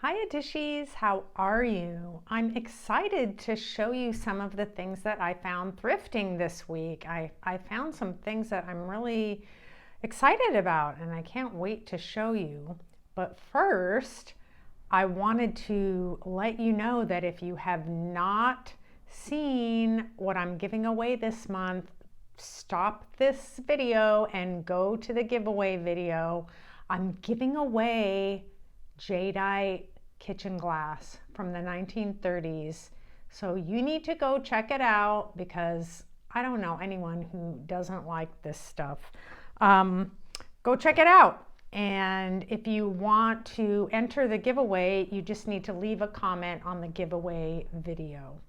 Hiya dishies, how are you? I'm excited to show you some of the things that I found thrifting this week. I found some things that I'm really excited about and I can't wait to show you. But first, I wanted to let you know that if you have not seen what I'm giving away this month, stop this video and go to the giveaway video. I'm giving away jadeite kitchen glass from the 1930s. So you need to go check it out because I don't know anyone who doesn't like this stuff. Go check it out. And if you want to enter the giveaway, you just need to leave a comment on the giveaway video.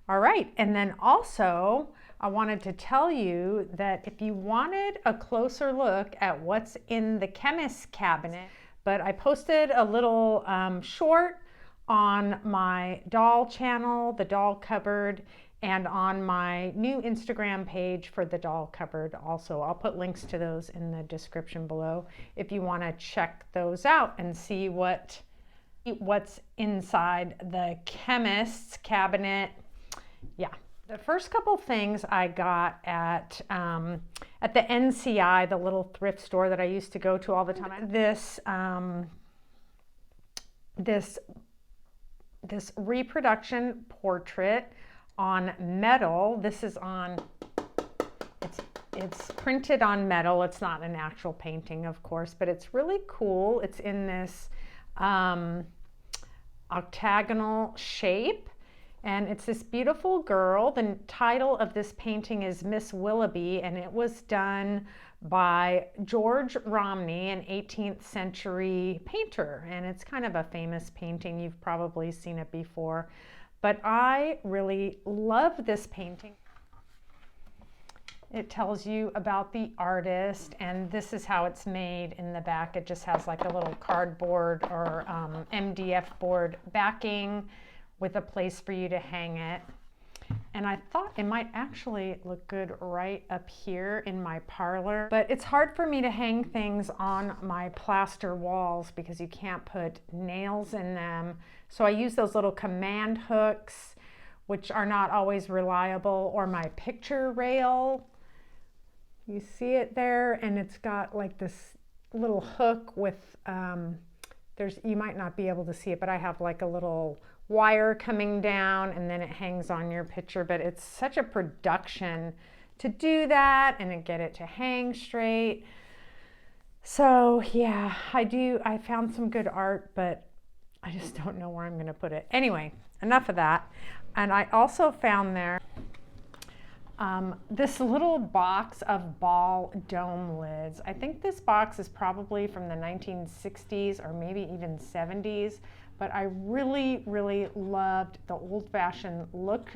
All right, and then also I wanted to tell you that if you wanted a closer look at what's in the chemist's cabinet, but I posted a little short on my doll channel, the doll cupboard, and on my new Instagram page for the doll cupboard also. I'll put links to those in the description below if you want to check those out and see what's inside the chemist's cabinet. Yeah. The first couple things I got at the NCI, the little thrift store that I used to go to all the time. This reproduction portrait on metal. This is on. It's printed on metal. It's not an actual painting, of course, but it's really cool. It's in this octagonal shape. And it's this beautiful girl. The title of this painting is Miss Willoughby, and it was done by George Romney, an 18th century painter. And it's kind of a famous painting. You've probably seen it before. But I really love this painting. It tells you about the artist, and this is how it's made in the back. It just has like a little cardboard or MDF board backing with a place for you to hang it. And I thought it might actually look good right up here in my parlor, but it's hard for me to hang things on my plaster walls because you can't put nails in them. So I use those little command hooks, which are not always reliable, or my picture rail. You see it there, and it's got like this little hook with, you might not be able to see it, but I have like a little wire coming down and then it hangs on your picture. But it's such a production to do that and get it to hang straight. So yeah, I found some good art, but I just don't know where I'm going to put it. Anyway, enough of that. And I also found there this little box of ball dome lids. I think this box is probably from the 1960s or maybe even 70s, but I really, really loved the old-fashioned look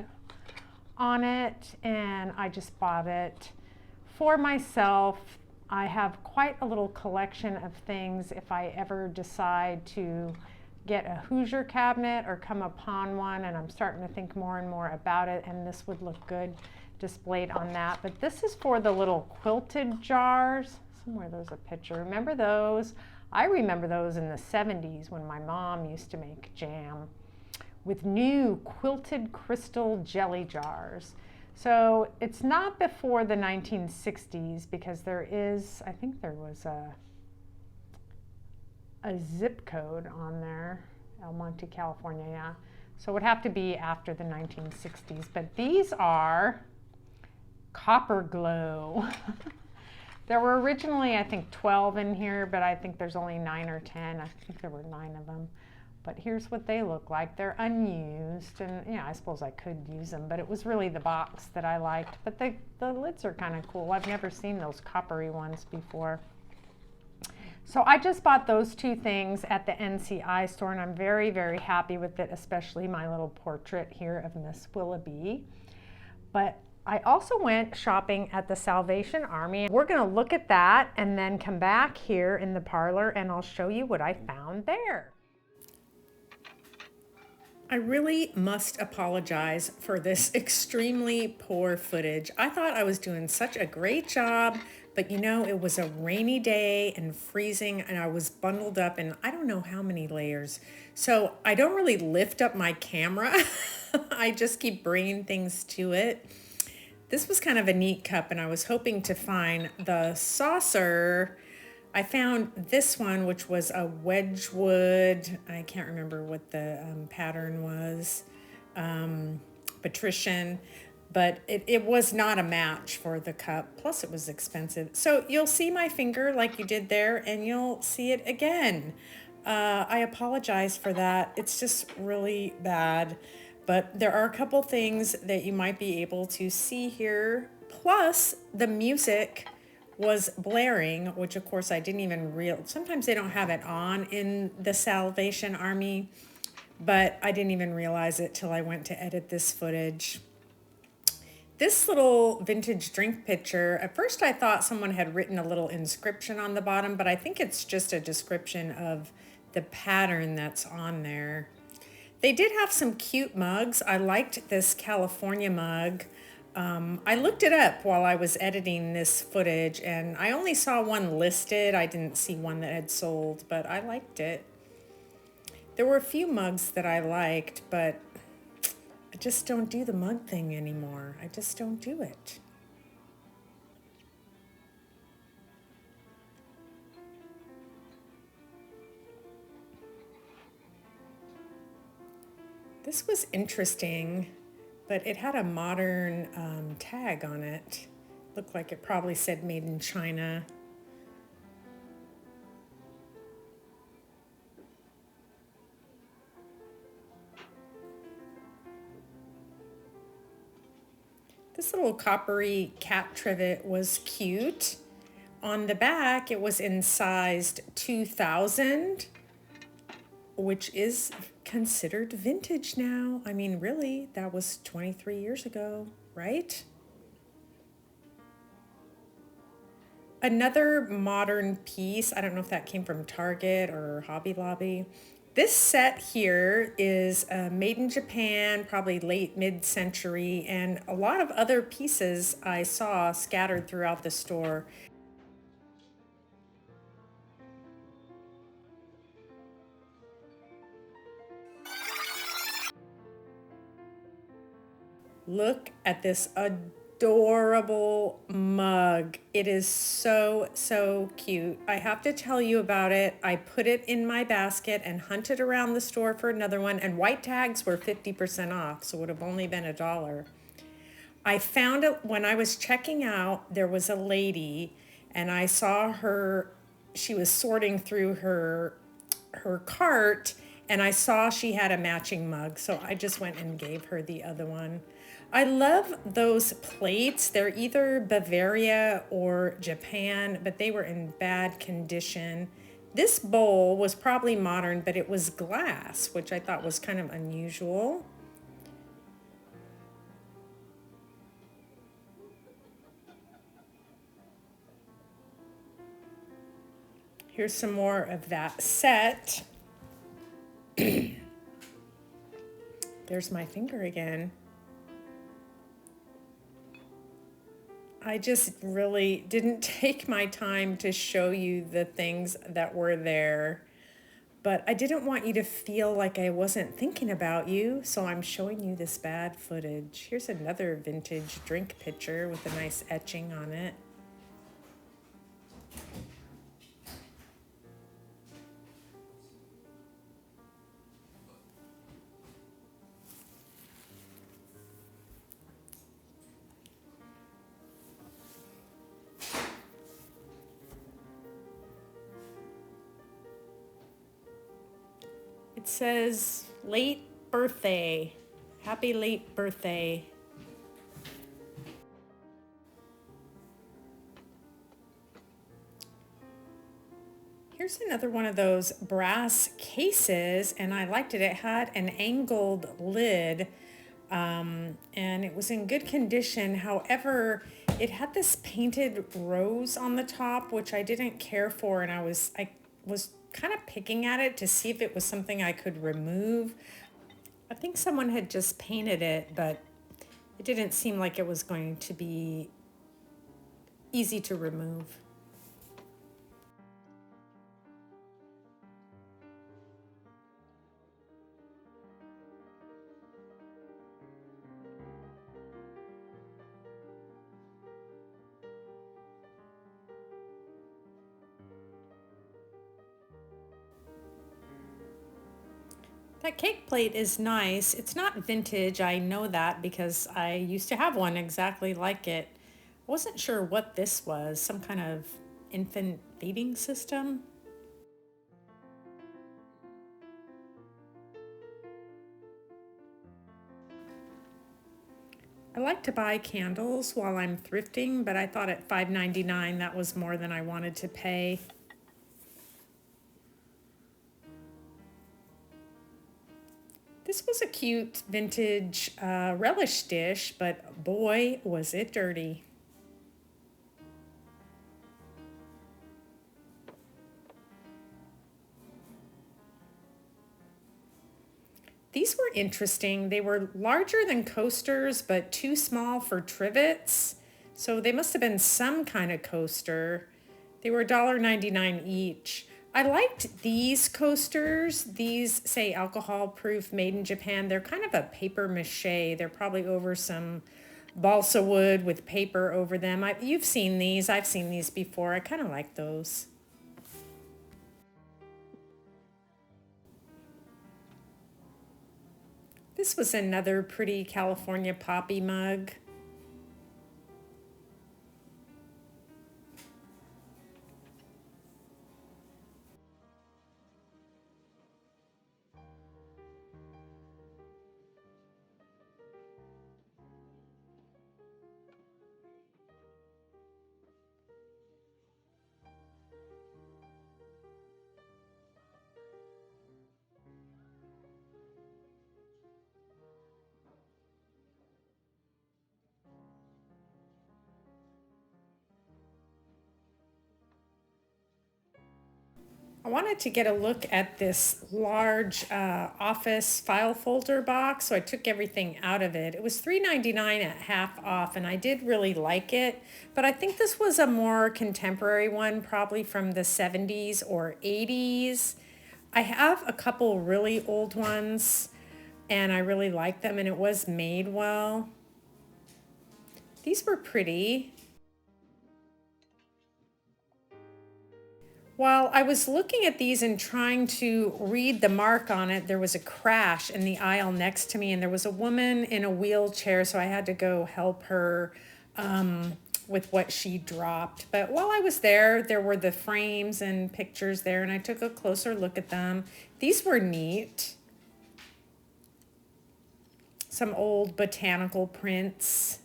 on it, and I just bought it for myself. I have quite a little collection of things if I ever decide to get a Hoosier cabinet or come upon one, and I'm starting to think more and more about it, and this would look good displayed on that. But this is for the little quilted jars. Somewhere there's a picture. Remember those? I remember those in the 70s when my mom used to make jam with new quilted crystal jelly jars. So it's not before the 1960s because I think there was a zip code on there, El Monte, California, yeah. So it would have to be after the 1960s. But these are copper glow. There were originally, I think, 12 in here, but I think there's only 9 or 10. I think there were 9 of them. But here's what they look like. They're unused, and yeah, I suppose I could use them, but it was really the box that I liked. But the lids are kind of cool. I've never seen those coppery ones before. So I just bought those two things at the NCI store, and I'm very, very happy with it, especially my little portrait here of Miss Willoughby. But I also went shopping at the Salvation Army. We're going to look at that and then come back here in the parlor and I'll show you what I found there. I really must apologize for this extremely poor footage. I thought I was doing such a great job, But you know, it was a rainy day and freezing, and I was bundled up in I don't know how many layers. So I don't really lift up my camera. I just keep bringing things to it. This was kind of a neat cup, and I was hoping to find the saucer. I found this one, which was a Wedgwood. I can't remember what the pattern was. Patrician, but it was not a match for the cup. Plus it was expensive. So you'll see my finger like you did there, and you'll see it again. I apologize for that. It's just really bad. But there are a couple things that you might be able to see here. Plus the music was blaring, which of course I didn't even realize. Sometimes they don't have it on in the Salvation Army, but I didn't even realize it till I went to edit this footage. This little vintage drink pitcher, at first I thought someone had written a little inscription on the bottom, but I think it's just a description of the pattern that's on there. They did have some cute mugs. I liked this California mug. I looked it up while I was editing this footage, and I only saw one listed. I didn't see one that had sold, but I liked it. There were a few mugs that I liked, but I just don't do the mug thing anymore. I just don't do it. This was interesting, but it had a modern tag on it. Looked like it probably said made in China. This little coppery cat trivet was cute. On the back, it was in sized 2000, which is considered vintage now. I mean, really, that was 23 years ago, right? Another modern piece, I don't know if that came from Target or Hobby Lobby. This set here is made in Japan, probably late mid-century, and a lot of other pieces I saw scattered throughout the store. Look at this adorable mug. It is so cute. I have to tell you about it. I put it in my basket and hunted around the store for another one, and white tags were 50% off, so it would have only been $1. I found it when I was checking out. There was a lady, and I saw her. She was sorting through her cart, and I saw she had a matching mug, so I just went and gave her the other one. I love those plates. They're either Bavaria or Japan, but they were in bad condition. This bowl was probably modern, but it was glass, which I thought was kind of unusual. Here's some more of that set. There's my finger again. I just really didn't take my time to show you the things that were there, but I didn't want you to feel like I wasn't thinking about you, so I'm showing you this bad footage. Here's another vintage drink pitcher with a nice etching on it. It says late birthday. Happy late birthday. Here's another one of those brass cases, and I liked it. It had an angled lid, and it was in good condition. However, it had this painted rose on the top, which I didn't care for, and I was kind of picking at it to see if it was something I could remove. I think someone had just painted it, but it didn't seem like it was going to be easy to remove. That cake plate is nice. It's not vintage, I know that because I used to have one exactly like it. I wasn't sure what this was, some kind of infant feeding system. I like to buy candles while I'm thrifting, but I thought at $5.99 that was more than I wanted to pay. This was a cute vintage relish dish, but boy, was it dirty. These were interesting. They were larger than coasters, but too small for trivets. So they must have been some kind of coaster. They were $1.99 each. I liked these coasters. These say alcohol proof, made in Japan. They're kind of a paper mache. They're probably over some balsa wood with paper over them. You've seen these. I've seen these before. I kind of like those. This was another pretty California poppy mug. I wanted to get a look at this large office file folder box, so I took everything out of it. It was $3.99 at half off, and I did really like it, but I think this was a more contemporary one, probably from the 70s or 80s. I have a couple really old ones, and I really like them, and it was made well. These were pretty. While I was looking at these and trying to read the mark on it, there was a crash in the aisle next to me, and there was a woman in a wheelchair, so I had to go help her with what she dropped. But while I was there, there were the frames and pictures there, and I took a closer look at them. These were neat. Some old botanical prints.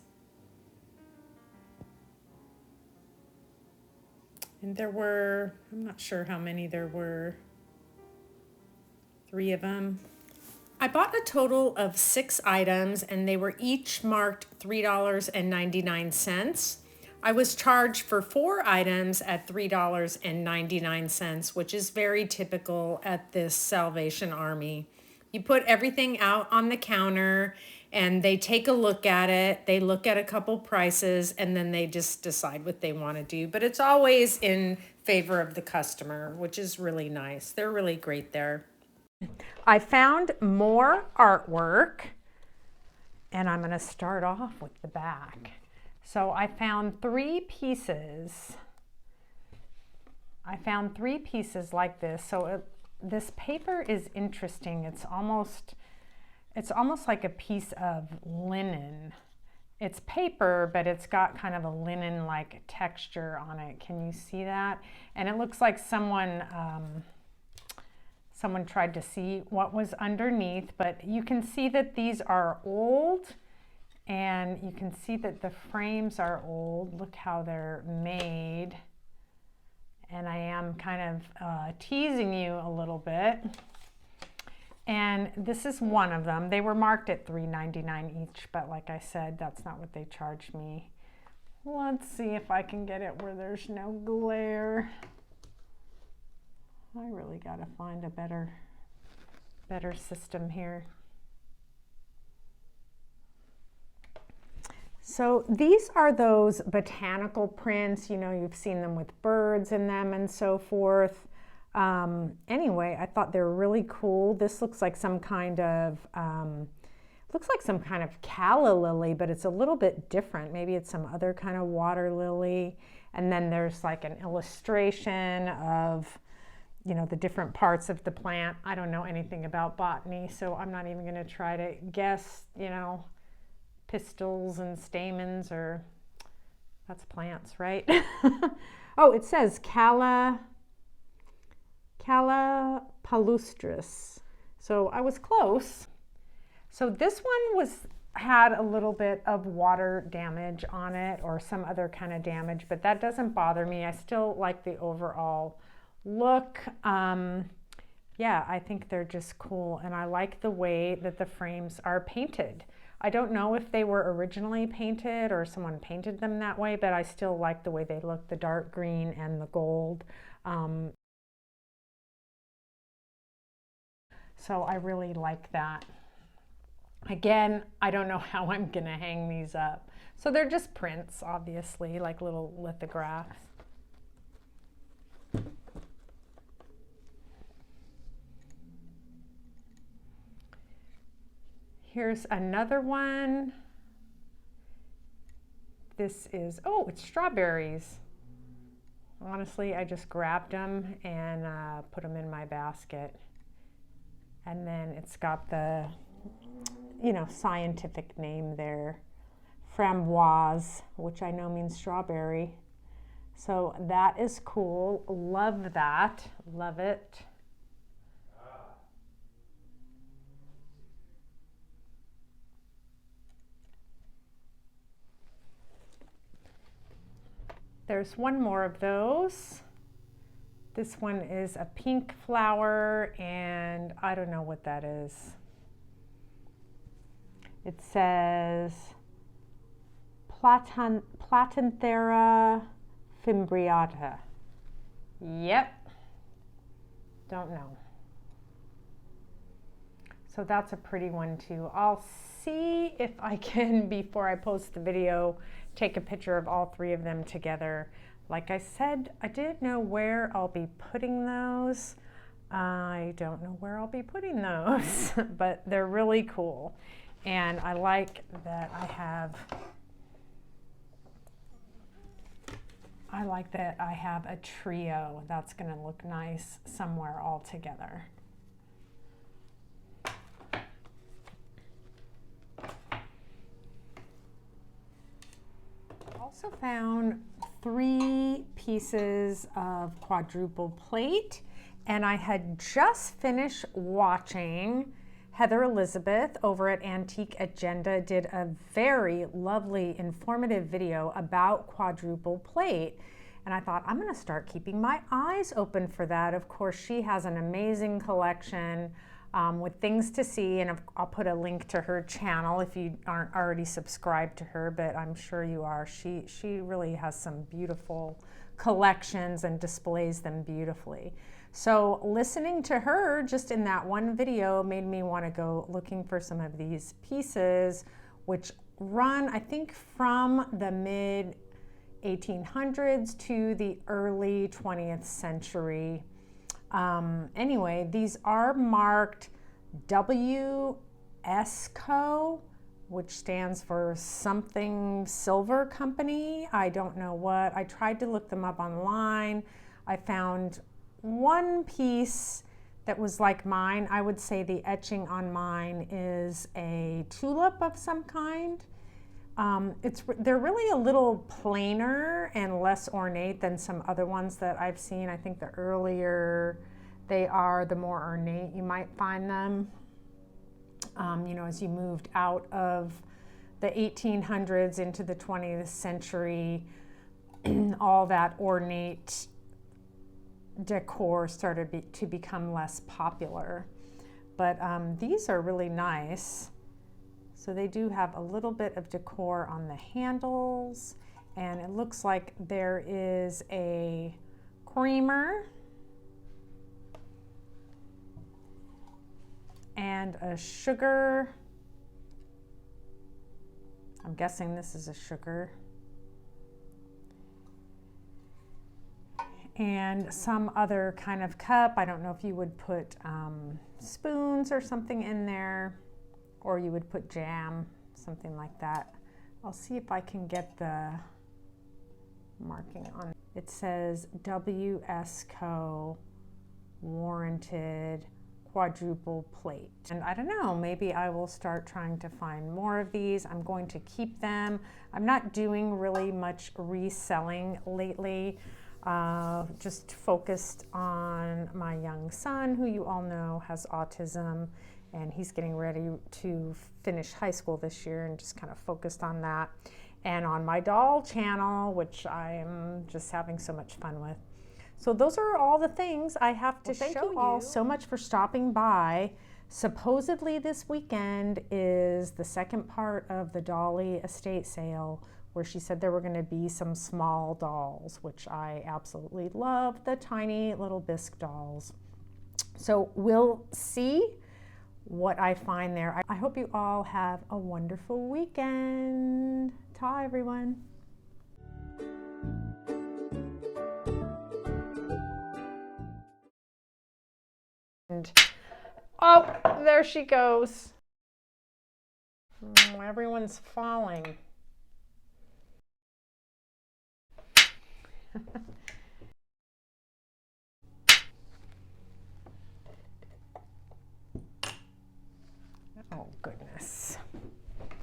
And there were, I'm not sure how many there were, 3 of them. I bought a total of 6 items, and they were each marked $3.99. I was charged for 4 items at $3.99, which is very typical at this Salvation Army. You put everything out on the counter, and they take a look at it. They look at a couple prices, and then they just decide what they want to do. But it's always in favor of the customer, which is really nice. They're really great there. I found more artwork, and I'm going to start off with the back. So I found 3 pieces. I found 3 pieces like this. So this paper is interesting. It's almost like a piece of linen. It's paper, but it's got kind of a linen-like texture on it. Can you see that? And it looks like someone tried to see what was underneath, but you can see that these are old, and you can see that the frames are old. Look how they're made. And I am kind of teasing you a little bit. And this is one of them. They were marked at $3.99 each, but like I said, that's not what they charged me. Let's see if I can get it where there's no glare. I really got to find a better system here. So these are those botanical prints, you know, you've seen them with birds in them and so forth. Anyway, I thought they were really cool. This looks like some kind of, calla lily, but it's a little bit different. Maybe it's some other kind of water lily. And then there's like an illustration of, you know, the different parts of the plant. I don't know anything about botany, so I'm not even going to try to guess, you know, pistils and stamens, or that's plants, right? Oh, it says Calla palustris. So I was close. So this one had a little bit of water damage on it, or some other kind of damage, but that doesn't bother me. I still like the overall look. Yeah, I think they're just cool, and I like the way that the frames are painted. I don't know if they were originally painted or someone painted them that way, but I still like the way they look, the dark green and the gold. So I really like that. Again, I don't know how I'm gonna hang these up. So they're just prints, obviously, like little lithographs. Here's another one. This is, oh, it's strawberries. Honestly, I just grabbed them and put them in my basket. And then it's got the, you know, scientific name there, framboise, which I know means strawberry. So that is cool. Love that. Love it. There's one more of those. This one is a pink flower, and I don't know what that is. It says Platanthera fimbriata. Yep. Don't know. So that's a pretty one too. I'll see if I can, before I post the video, take a picture of all three of them together. Like I said, I didn't know where I'll be putting those. I don't know where I'll be putting those, but they're really cool. And I like that I have a trio. That's gonna look nice somewhere all together. Also found 3 pieces of quadruple plate, and I had just finished watching Heather Elizabeth over at Antique Agenda did a very lovely informative video about quadruple plate, and I thought I'm going to start keeping my eyes open for that. Of course, she has an amazing collection with things to see, and I'll put a link to her channel if you aren't already subscribed to her, but I'm sure you are. She really has some beautiful collections and displays them beautifully. So listening to her just in that one video made me want to go looking for some of these pieces, which run, I think, from the mid 1800s to the early 20th century. Anyway, these are marked WSCO, which stands for something silver company. I don't know what. I tried to look them up online. I found one piece that was like mine. I would say the etching on mine is a tulip of some kind. They're really a little plainer and less ornate than some other ones that I've seen. I think the earlier they are, the more ornate you might find them. You know, as you moved out of the 1800s into the 20th century, all that ornate decor started to become less popular. But these are really nice. So they do have a little bit of decor on the handles, and it looks like there is a creamer and a sugar. I'm guessing this is a sugar. And some other kind of cup. I don't know if you would put spoons or something in there, or you would put jam, something like that. I'll see if I can get the marking on. It says WSCO warranted quadruple plate. And I don't know, maybe I will start trying to find more of these. I'm going to keep them. I'm not doing really much reselling lately. Just focused on my young son, who you all know has autism, and he's getting ready to finish high school this year, and just kind of focused on that. And on my doll channel, which I'm just having so much fun with. So those are all the things I have to show you. Thank you all so much for stopping by. Supposedly this weekend is the second part of the Dolly estate sale, where she said there were going to be some small dolls, which I absolutely love, the tiny little bisque dolls. So we'll see what I find there. I hope you all have a wonderful weekend. Ta, everyone. And, oh, there she goes. Everyone's falling.